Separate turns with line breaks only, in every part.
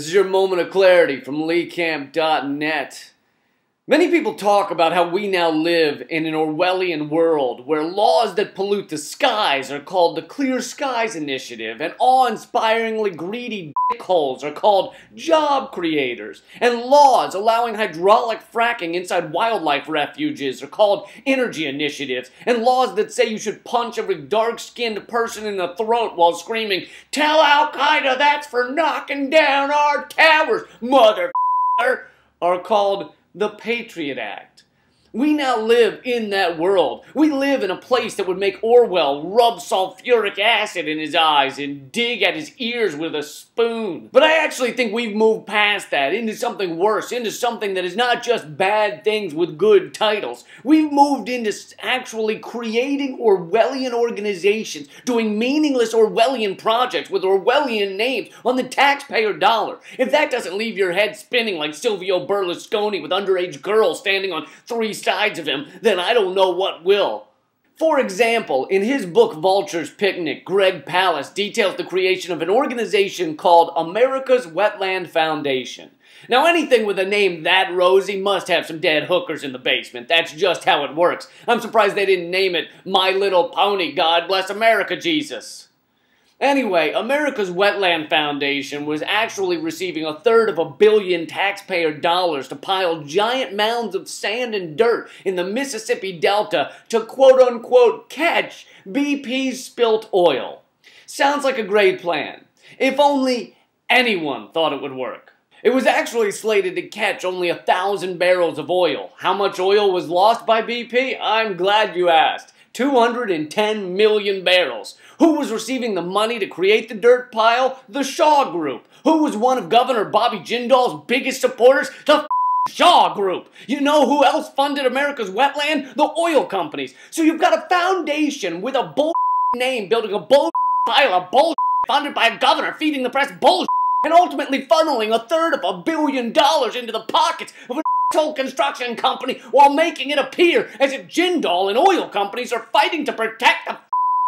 This is your moment of clarity from LeeCamp.net. Many people talk about how we now live in an Orwellian world where laws that pollute the skies are called the Clear Skies Initiative, and awe-inspiringly greedy dickholes are called job creators, and laws allowing hydraulic fracking inside wildlife refuges are called energy initiatives, and laws that say you should punch every dark-skinned person in the throat while screaming, "Tell Al-Qaeda that's for knocking down our towers, mother," are called the Patriot Act. We now live in that world. We live in a place that would make Orwell rub sulfuric acid in his eyes and dig at his ears with a spoon. But I actually think we've moved past that into something worse, into something that is not just bad things with good titles. We've moved into actually creating Orwellian organizations, doing meaningless Orwellian projects with Orwellian names on the taxpayer dollar. If that doesn't leave your head spinning like Silvio Berlusconi with underage girls standing on three sides of him, then I don't know what will. For example, in his book Vulture's Picnic, Greg Palast details the creation of an organization called America's Wetland Foundation. Now, anything with a name that rosy must have some dead hookers in the basement. That's just how it works. I'm surprised they didn't name it My Little Pony, God Bless America, Jesus. Anyway, America's Wetland Foundation was actually receiving 1/3 of $1 billion taxpayer dollars to pile giant mounds of sand and dirt in the Mississippi Delta to quote-unquote catch BP's spilt oil. Sounds like a great plan. If only anyone thought it would work. It was actually slated to catch only 1,000 barrels of oil. How much oil was lost by BP? I'm glad you asked. 210 million barrels. Who was receiving the money to create the dirt pile? The Shaw Group. Who was one of Governor Bobby Jindal's biggest supporters? The Shaw Group. You know who else funded America's wetland? The oil companies. So you've got a foundation with a bull name building a bull pile of bull funded by a governor feeding the press bull and ultimately funneling 1/3 of $1 billion into the pockets of a toll construction company while making it appear as if Jindal and oil companies are fighting to protect the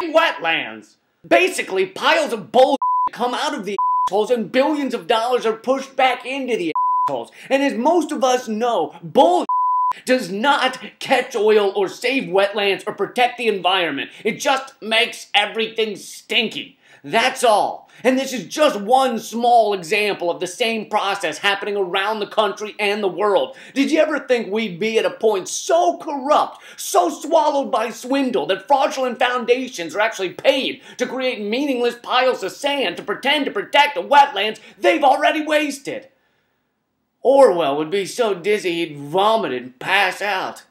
wetlands. Basically, piles of bull come out of the assholes and billions of dollars are pushed back into the assholes. And as most of us know, bull does not catch oil or save wetlands or protect the environment. It just makes everything stinky. That's all. And this is just one small example of the same process happening around the country and the world. Did you ever think we'd be at a point so corrupt, so swallowed by swindle, that fraudulent foundations are actually paid to create meaningless piles of sand to pretend to protect the wetlands they've already wasted? Orwell would be so dizzy he'd vomit and pass out.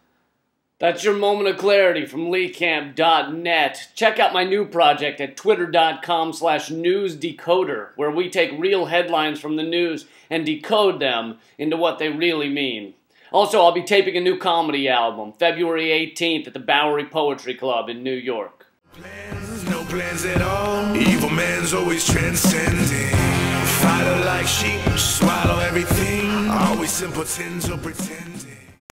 That's your moment of clarity from LeeCamp.net. Check out my new project at twitter.com/newsdecoder, where we take real headlines from the news and decode them into what they really mean. Also, I'll be taping a new comedy album, February 18th at the Bowery Poetry Club in New York.
No plans at all. Evil man's always transcending. Fighter like sheep, swallow everything. Always simpletons or pretend.